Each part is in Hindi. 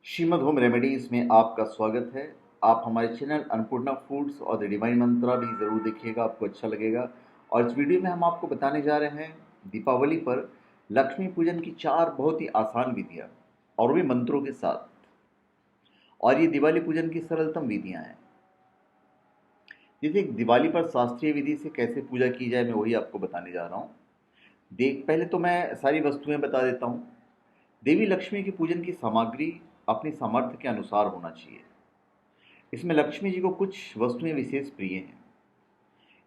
श्रीमद होम रेमेडीज में आपका स्वागत है। आप हमारे चैनल अन्नपूर्णा फूड्स और द डिवाइन मंत्रा भी ज़रूर देखिएगा, आपको अच्छा लगेगा। और इस वीडियो में हम आपको बताने जा रहे हैं दीपावली पर लक्ष्मी पूजन की 4 बहुत ही आसान विधियाँ और भी मंत्रों के साथ। और ये दिवाली पूजन की सरलतम विधियाँ हैं। जैसे दिवाली पर शास्त्रीय विधि से कैसे पूजा की जाए, मैं वही आपको बताने जा रहा हूँ। पहले तो मैं सारी वस्तुएं बता देता हूँ। देवी लक्ष्मी की पूजन की सामग्री अपनी सामर्थ्य के अनुसार होना चाहिए। इसमें लक्ष्मी जी को कुछ वस्तुएं विशेष प्रिय हैं।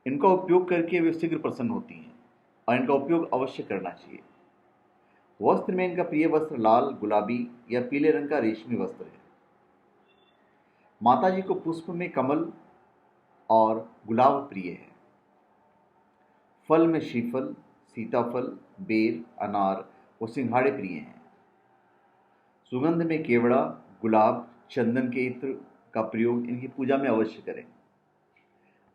इनका उपयोग करके वे शीघ्र प्रसन्न होती हैं और इनका उपयोग अवश्य करना चाहिए। वस्त्र में इनका प्रिय वस्त्र लाल, गुलाबी या पीले रंग का रेशमी वस्त्र है। माता जी को पुष्प में कमल और गुलाब प्रिय है। फल में श्रीफल, सीताफल, बेर, अनार और सिंघाड़े प्रिय हैं। सुगंध में केवड़ा, गुलाब, चंदन के इत्र का प्रयोग इनकी पूजा में अवश्य करें।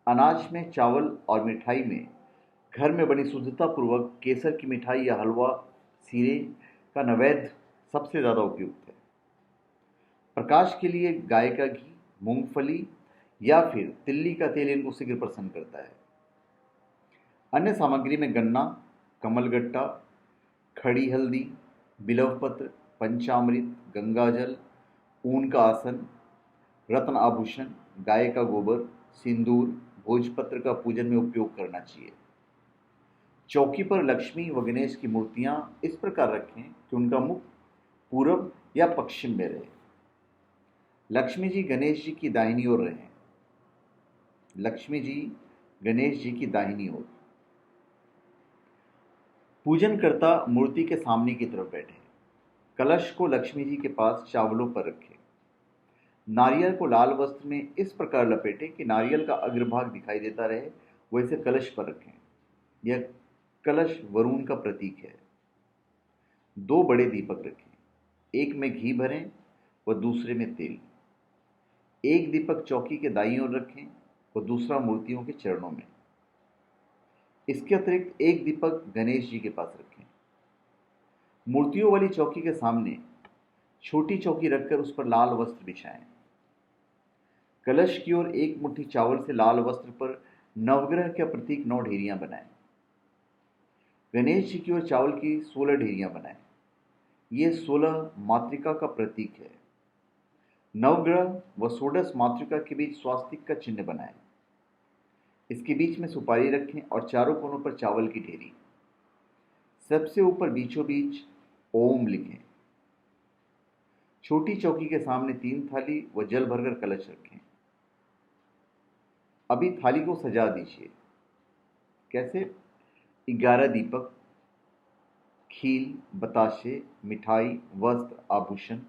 अनाज में, चावल और मिठाई में घर में बनी शुद्धता पूर्वक केसर की मिठाई या हलवा, सीरे का नैवेद्य सबसे ज़्यादा उपयुक्त है। प्रकाश के लिए गाय का घी, मूंगफली या फिर तिल्ली का तेल इनको शीघ्र प्रसन्न करता है। अन्य सामग्री में गन्ना, कमलगट्टा, खड़ी हल्दी, बिल्व पत्र, पंचामृत, गंगाजल, ऊन का आसन, रत्न आभूषण, गाय का गोबर, सिंदूर, भोजपत्र का पूजन में उपयोग करना चाहिए। चौकी पर लक्ष्मी व गणेश की मूर्तियां इस प्रकार रखें कि उनका मुख पूरब या पश्चिम में रहे। लक्ष्मी जी गणेश जी की दाहिनी ओर रहें। लक्ष्मी जी गणेश जी की दाहिनी ओर। पूजन करता मूर्ति के सामने की तरफ बैठे। कलश को लक्ष्मी जी के पास चावलों पर रखें। नारियल को लाल वस्त्र में इस प्रकार लपेटें कि नारियल का अग्रभाग दिखाई देता रहे, वैसे कलश पर रखें। यह कलश वरुण का प्रतीक है। 2 बड़े दीपक रखें, एक में घी भरें व दूसरे में तेल। एक दीपक चौकी के दाईं ओर रखें व दूसरा मूर्तियों के चरणों में। इसके अतिरिक्त एक दीपक गणेश जी के पास रखें। मूर्तियों वाली चौकी के सामने छोटी चौकी रखकर उस पर लाल वस्त्र बिछाएं। कलश की ओर एक मुट्ठी चावल से लाल वस्त्र पर नवग्रह के प्रतीक 9 ढेरियां बनाएं। गणेश जी की ओर चावल की 16 ढेरियां बनाएं। ये 16 मातृका का प्रतीक है। नवग्रह व षोडश मातृका के बीच स्वास्तिक का चिन्ह बनाएं। इसके बीच में सुपारी रखें और चारों कोनों पर चावल की ढेरी। सबसे ऊपर बीचों बीच ओम लिखें। छोटी चौकी के सामने 3 थाली व जल भरकर कलश रखें। अभी थाली को सजा दीजिए। कैसे? 11 दीपक, खील, बताशे, मिठाई, वस्त्र, आभूषण,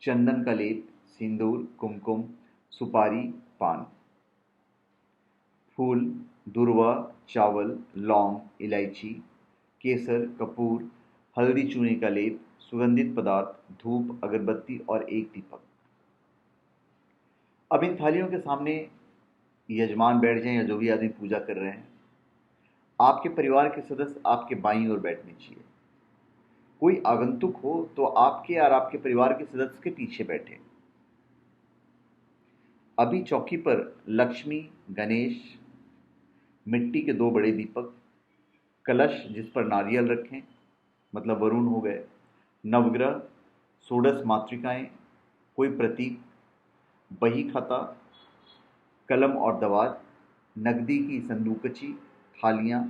चंदन का लेप, सिंदूर, कुमकुम, सुपारी, पान, फूल, दूर्वा, चावल, लौंग, इलायची, केसर, कपूर, हल्दी चूने का लेप, सुगंधित पदार्थ, धूप, अगरबत्ती और एक दीपक। अब इन थालियों के सामने यजमान बैठ जाएं या जो भी आदमी पूजा कर रहे हैं। आपके परिवार के सदस्य आपके बाईं ओर बैठने चाहिए। कोई आगंतुक हो तो आपके और आपके परिवार के सदस्य के पीछे बैठे। अभी चौकी पर लक्ष्मी, गणेश, मिट्टी के 2 बड़े दीपक, कलश जिस पर नारियल रखें, मतलब वरुण हो गए, नवग्रह, षोडश मातृकाएं, कोई प्रतीक, बही खाता, कलम और दवात, नकदी की संदूकची, थालियाँ,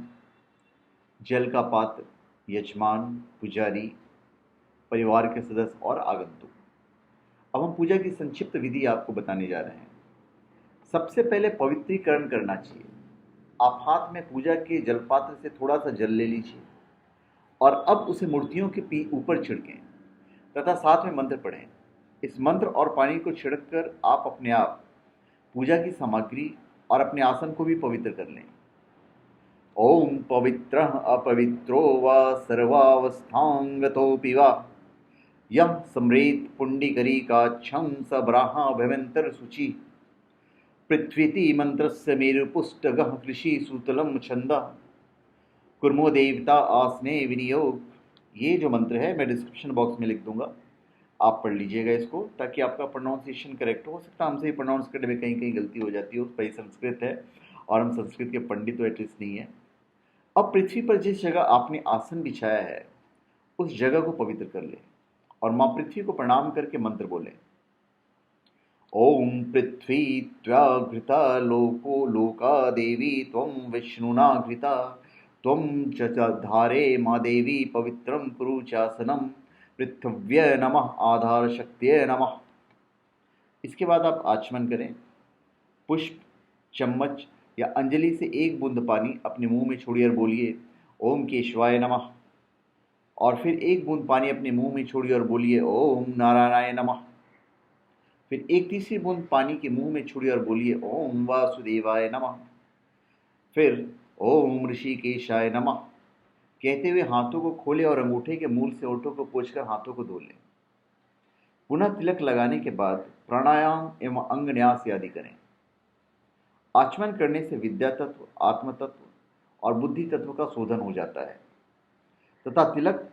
जल का पात्र, यजमान, पुजारी, परिवार के सदस्य और आगंतुक। अब हम पूजा की संक्षिप्त विधि आपको बताने जा रहे हैं। सबसे पहले पवित्रीकरण करना चाहिए। आप हाथ में पूजा के जलपात्र से थोड़ा सा जल ले लीजिए और अब उसे मूर्तियों के ऊपर छिड़कें तथा साथ में मंत्र पढ़ें। इस मंत्र और पानी को छिड़ककर आप अपने आप पूजा की सामग्री और अपने आसन को भी पवित्र कर लें। ओम पवित्रः अपवित्रो वा सर्वावस्थांगतोऽपि वा यः स्मरेत् पुण्डरीकाक्षं स ब्राह्मभवन्तर शुचि। पृथ्वीति मंत्रस्य मेरुपुष्टगः कृषिसूतलं छन्दः कुर्मो देवता आसने विनियोग। ये जो मंत्र है मैं डिस्क्रिप्शन बॉक्स में लिख दूंगा, आप पढ़ लीजिएगा इसको, ताकि आपका प्रोनाउंसिएशन करेक्ट हो सकता है हमसे ही प्रोनाउंस करने में कहीं कहीं गलती हो जाती है, उस भाई संस्कृत है और हम संस्कृत के पंडित तो एटलीस्ट नहीं है। अब पृथ्वी पर जिस जगह आपने आसन बिछाया है उस जगह को पवित्र कर ले और माँ पृथ्वी को प्रणाम करके मंत्र बोले। ओम पृथ्वी त्वाघृता लोको लोका देवी त्वं विष्णुना घृता त्वं च धारे माँ देवी पवित्रं कुरु चासनम पृथ्व्य नमः आधार शक्तिये नमः। इसके बाद आप आचमन करें। पुष्प, चम्मच या अंजलि से एक बूंद पानी अपने मुंह में छोड़िए और बोलिए ओम केशवाय नमः। और फिर एक बूंद पानी अपने मुंह में छोड़िए और बोलिए ओम नारायणाय नमः। फिर एक तीसरी बूंद पानी के मुंह में छोड़िए और बोलिए ओम वासुदेवाय नमः। फिर ओम ऋषिकेशाय नमः कहते हुए हाथों को खोले और अंगूठे के मूल से ओठों को पोंछकर हाथों को धो लें। पुनः तिलक लगाने के बाद प्राणायाम एवं अंग न्यास आदि करें। आचमन करने से विद्या तत्व, आत्म तत्व और बुद्धि तत्व का शोधन हो जाता है तथा तिलक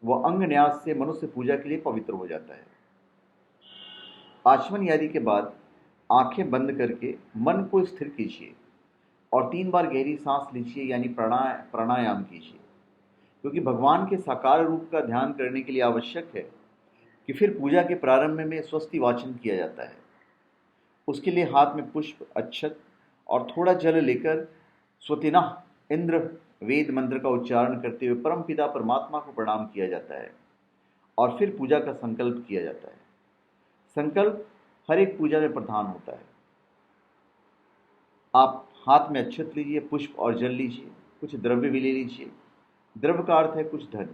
व अंग न्यास से मनुष्य पूजा के लिए पवित्र हो जाता है। आचमन आदि के बाद आंखें बंद करके मन को स्थिर कीजिए और 3 बार गहरी सांस लीजिए, यानी प्राणायाम कीजिए, क्योंकि भगवान के साकार रूप का ध्यान करने के लिए आवश्यक है कि फिर पूजा के प्रारंभ में स्वस्ति वाचन किया जाता है। उसके लिए हाथ में पुष्प, अक्षत और थोड़ा जल लेकर स्वतिनः इंद्र वेद मंत्र का उच्चारण करते हुए परमपिता परमात्मा को प्रणाम किया जाता है और फिर पूजा का संकल्प किया जाता है। संकल्प हर एक पूजा में प्रधान होता है। आप हाथ में अक्षत लीजिए, पुष्प और जल लीजिए, कुछ द्रव्य भी ले लीजिए। द्रव्य का अर्थ है कुछ धन।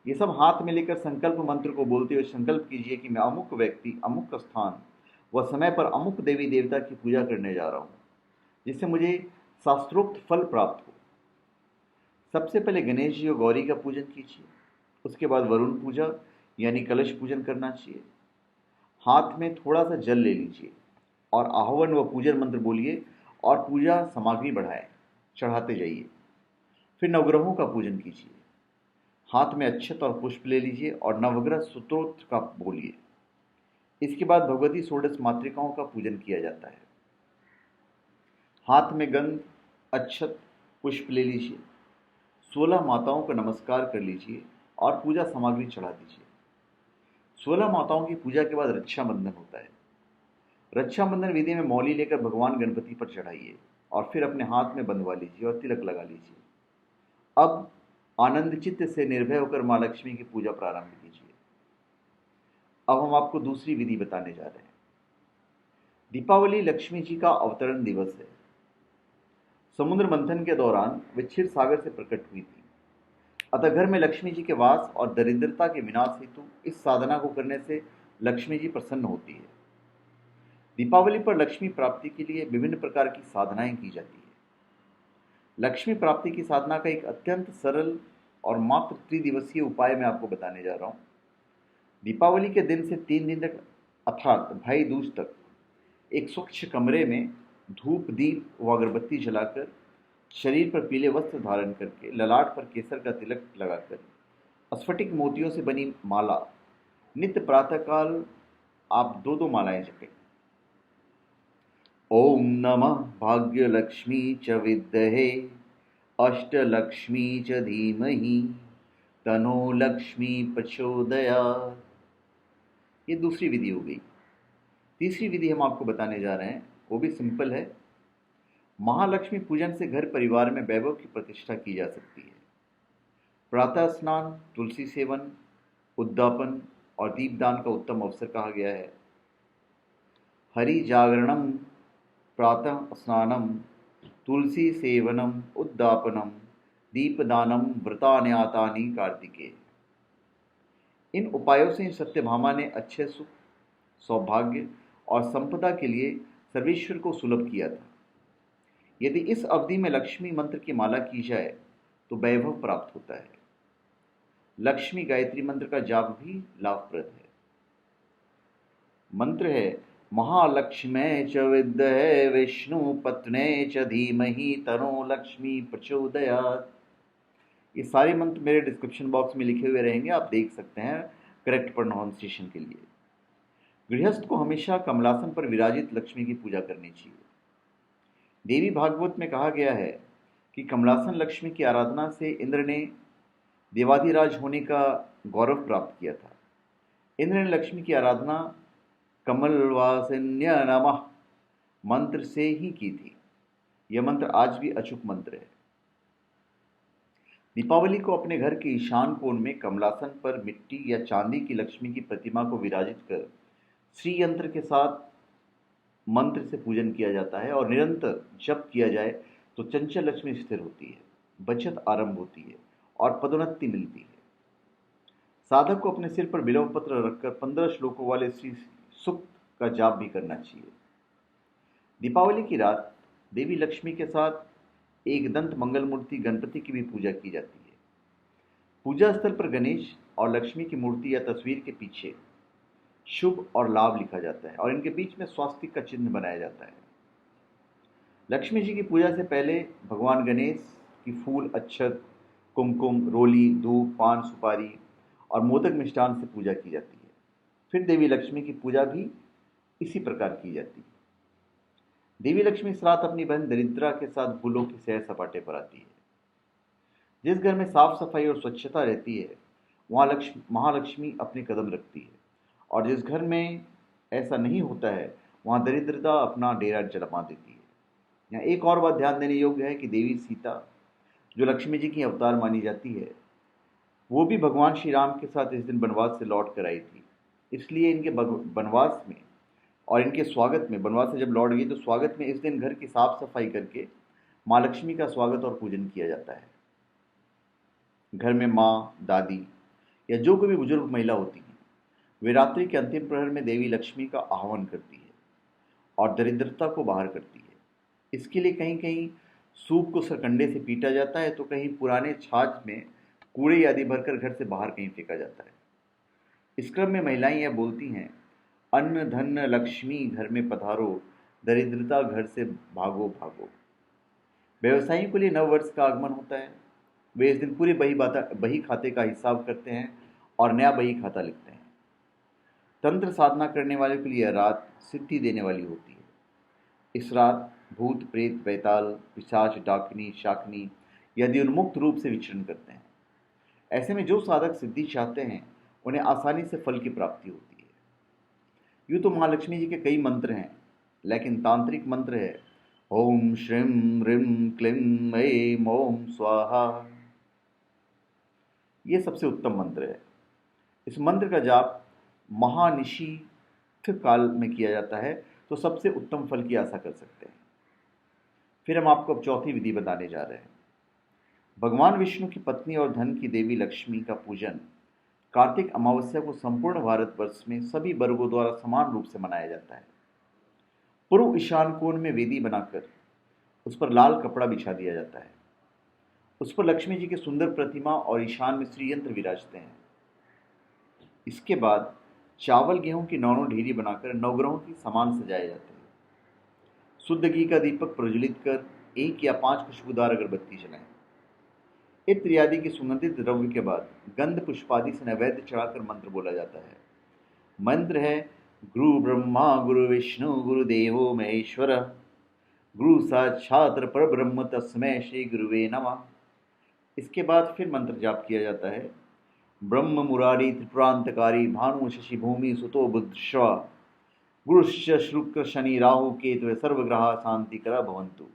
ये सब हाथ में लेकर संकल्प मंत्र को बोलते हुए संकल्प कीजिए कि मैं अमुक व्यक्ति, अमुक स्थान व समय पर अमुक देवी देवता की पूजा करने जा रहा हूँ, जिससे मुझे शास्त्रोक्त फल प्राप्त हो। सबसे पहले गणेश जी और गौरी का पूजन कीजिए, उसके बाद वरुण पूजा यानी कलश पूजन करना चाहिए। हाथ में थोड़ा सा जल ले लीजिए और आह्वान व पूजन मंत्र बोलिए और पूजा सामग्री बढ़ाएं, चढ़ाते जाइए। फिर नवग्रहों का पूजन कीजिए। हाथ में अक्षत और पुष्प ले लीजिए और नवग्रह स्तोत्र का बोलिए। इसके बाद भगवती षोडश मातृकाओं का पूजन किया जाता है। हाथ में गंध, अक्षत, पुष्प ले लीजिए। 16 माताओं को नमस्कार कर लीजिए और पूजा सामग्री चढ़ा दीजिए। 16 माताओं की पूजा के बाद रक्षाबंधन होता है। रक्षाबंधन विधि में मौली लेकर भगवान गणपति पर चढ़ाइए और फिर अपने हाथ में बंधवा लीजिए और तिलक लगा लीजिए। अब आनंद चित्त से निर्भय होकर माँ लक्ष्मी की पूजा प्रारंभ कीजिए। अब हम आपको दूसरी विधि बताने जा रहे हैं। दीपावली लक्ष्मी जी का अवतरण दिवस है। समुद्र मंथन के दौरान वे क्षीर सागर से प्रकट हुई थी, अतः घर में लक्ष्मी जी के वास और दरिद्रता के विनाश हेतु इस साधना को करने से लक्ष्मी जी प्रसन्न होती है। दीपावली पर लक्ष्मी प्राप्ति के लिए विभिन्न प्रकार की साधनाएं की जाती है। लक्ष्मी प्राप्ति की साधना का एक अत्यंत सरल और मात्र त्रिदिवसीय उपाय मैं आपको बताने जा रहा हूँ। दीपावली के दिन से 3 दिन तक अर्थात भाई दूज तक एक स्वच्छ कमरे में धूप, दीप व अगरबत्ती जलाकर, शरीर पर पीले वस्त्र धारण करके, ललाट पर केसर का तिलक लगाकर, स्फटिक मोतियों से बनी माला नित्य प्रातःकाल आप 2-2 मालाएं जपें। ओम नमः भाग्यलक्ष्मी च विद्महे अष्टलक्ष्मी च धीमहि तनो लक्ष्मी प्रचोदयात्। ये दूसरी विधि हो गई। तीसरी विधि हम आपको बताने जा रहे हैं, वो भी सिंपल है। महालक्ष्मी पूजन से घर परिवार में वैभव की प्रतिष्ठा की जा सकती है। प्रातः स्नान, तुलसी सेवन, उद्यापन और दीपदान का उत्तम अवसर कहा गया है। हरि जागरणम, प्रातः स्नानम, तुलसी सेवनम, उद्यापनम, दीपदानम व्रतान्यातानि कार्तिके। इन उपायों से सत्यभामा ने अच्छे सुख, सौभाग्य और संपदा के लिए सर्वेश्वर को सुलभ किया था। यदि इस अवधि में लक्ष्मी मंत्र की माला की जाए तो वैभव प्राप्त होता है। लक्ष्मी गायत्री मंत्र का जाप भी लाभप्रद है। मंत्र है महालक्ष्मी च विद्महे विष्णु पत्ने च धीमहि तनो लक्ष्मी प्रचोदयात्। ये सारे मंत्र मेरे डिस्क्रिप्शन बॉक्स में लिखे हुए रहेंगे, आप देख सकते हैं। करेक्ट प्रोनाउंसिएशन के लिए। गृहस्थ को हमेशा कमलासन पर विराजित लक्ष्मी की पूजा करनी चाहिए। देवी भागवत में कहा गया है कि कमलासन लक्ष्मी की आराधना से इंद्र ने देवाधिराज होने का गौरव प्राप्त किया था। इंद्र ने लक्ष्मी की आराधना कमलवासिन्य नमः मंत्र से ही की थी। यह मंत्र आज भी अचूक मंत्र है। दीपावली को अपने घर के ईशान कोण में कमलासन पर मिट्टी या चांदी की लक्ष्मी की प्रतिमा को विराजित कर श्री यंत्र के साथ मंत्र से पूजन किया जाता है और निरंतर जप किया जाए तो चंचल लक्ष्मी स्थिर होती है, बचत आरंभ होती है और पदोन्नति मिलती है। साधक को अपने सिर पर बिल्व पत्र रखकर 15 श्लोकों वाले श्री सूक्त का जाप भी करना चाहिए। दीपावली की रात देवी लक्ष्मी के साथ एक दंत मंगल मूर्ति गणपति की भी पूजा की जाती है। पूजा स्थल पर गणेश और लक्ष्मी की मूर्ति या तस्वीर के पीछे शुभ और लाभ लिखा जाता है और इनके बीच में स्वास्तिक का चिन्ह बनाया जाता है। लक्ष्मी जी की पूजा से पहले भगवान गणेश की फूल, अक्षत, कुमकुम, रोली, धूप, पान, सुपारी और मोदक मिष्ठान से पूजा की जाती है। फिर देवी लक्ष्मी की पूजा भी इसी प्रकार की जाती है। देवी लक्ष्मी इस रात अपनी बहन दरिद्रा के साथ फूलों की सैर सपाटे पर आती है। जिस घर में साफ सफाई और स्वच्छता रहती है वहाँ महालक्ष्मी अपने कदम रखती है और जिस घर में ऐसा नहीं होता है वहाँ दरिद्रता अपना डेरा जमा देती है। यहाँ एक और बात ध्यान देने योग्य है कि देवी सीता, जो लक्ष्मी जी की अवतार मानी जाती है, वो भी भगवान श्री राम के साथ इस दिन वनवास से लौट कर आई थी। इसलिए इनके वनवास में और इनके स्वागत में, वनवास से जब लौट गई तो स्वागत में इस दिन घर की साफ सफाई करके माँ लक्ष्मी का स्वागत और पूजन किया जाता है। घर में माँ, दादी या जो कोई भी बुजुर्ग महिला होती हैं, वे रात्रि के अंतिम प्रहर में देवी लक्ष्मी का आह्वान करती है और दरिद्रता को बाहर करती है। इसके लिए कहीं कहीं सूप को सरकंडे से पीटा जाता है तो कहीं पुराने छाछ में कूड़े आदि भरकर घर से बाहर कहीं फेंका जाता है। इस क्रम में महिलाएं यह बोलती हैं, अन्न धन लक्ष्मी घर में पधारो, दरिद्रता घर से भागो भागो। व्यवसायियों के लिए नव वर्ष का आगमन होता है। वे इस दिन पूरे बही खाते का हिसाब करते हैं और नया बही खाता लिखते हैं। तंत्र साधना करने वाले के लिए यह रात सिद्धि देने वाली होती है। इस रात भूत, प्रेत, बैताल, पिशाच, डाकिनी, शाकिनी यदि उन्मुक्त रूप से विचरण करते हैं। ऐसे में जो साधक सिद्धि चाहते हैं उन्हें आसानी से फल की प्राप्ति होती है। यूँ तो महालक्ष्मी जी के कई मंत्र हैं, लेकिन तांत्रिक मंत्र है ओम श्रीम ह्रीम क्लीम ऐं ओम स्वाहा। ये सबसे उत्तम मंत्र है। इस मंत्र का जाप महानिशीथ काल में किया जाता है तो सबसे उत्तम फल की आशा कर सकते हैं। फिर हम आपको अब चौथी विधि बताने जा रहे हैं। भगवान विष्णु की पत्नी और धन की देवी लक्ष्मी का पूजन कार्तिक अमावस्या को संपूर्ण भारतवर्ष में सभी वर्गों द्वारा समान रूप से मनाया जाता है। पूर्व ईशान कोण में वेदी बनाकर उस पर लाल कपड़ा बिछा दिया जाता है। उस पर लक्ष्मी जी की सुंदर प्रतिमा और ईशान में श्री यंत्र विराजते हैं। इसके बाद चावल गेहूं की 9 ढेरी बनाकर नवग्रहों की समान सजाए जाते हैं। शुद्ध घी का दीपक प्रज्वलित कर 1 या 5 खुशबूदार अगरबत्ती जलाएं। इत्र आदि की सुगंधित द्रव्य के बाद गंध पुष्पादि से नैवेद्य चढ़ाकर मंत्र बोला जाता है। मंत्र है गुरु ब्रह्मा गुरु विष्णु गुरुदेवो महेश्वर गुरु साक्षात् परब्रह्म तस्मै श्री गुरुवे नमः। इसके बाद फिर मंत्र जाप किया जाता है ब्रह्म मुरारी त्रिपुरांतकारी भानु शशि भूमि सुतो बुध श्व गुरुश्च शुक्र शनि राहु केतु सर्वग्रह शांति करा भवंतु।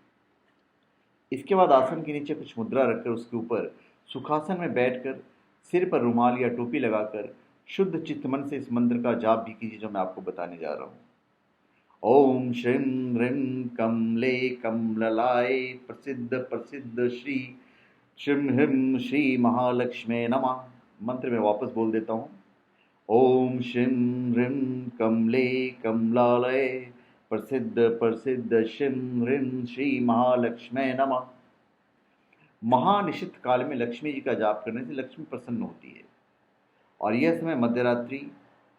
इसके बाद आसन के नीचे कुछ मुद्रा रखकर उसके ऊपर सुखासन में बैठकर सिर पर रुमाल या टोपी लगाकर शुद्ध चित्त मन से इस मंत्र का जाप भी कीजिए जो मैं आपको बताने जा रहा हूँ। ओम श्रीं ह्रीं कमले कमललाय प्रसिद्ध प्रसिद्ध श्री श्रीं ह्रीं श्री महालक्ष्मी नमः। मंत्र में वापस बोल देता हूँ। ओम श्रीं ह्रीं कमले कमलालय प्रसिद्ध प्रसिद्ध श्रीं ह्रीं श्री महालक्ष्मी नमः। महानिशित काल में लक्ष्मी जी का जाप करने से लक्ष्मी प्रसन्न होती है और यह समय मध्यरात्रि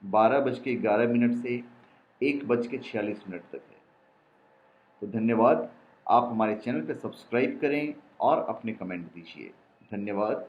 12:11 से 1:46 तक है। तो धन्यवाद। आप हमारे चैनल पर सब्सक्राइब करें और अपने कमेंट दीजिए। धन्यवाद।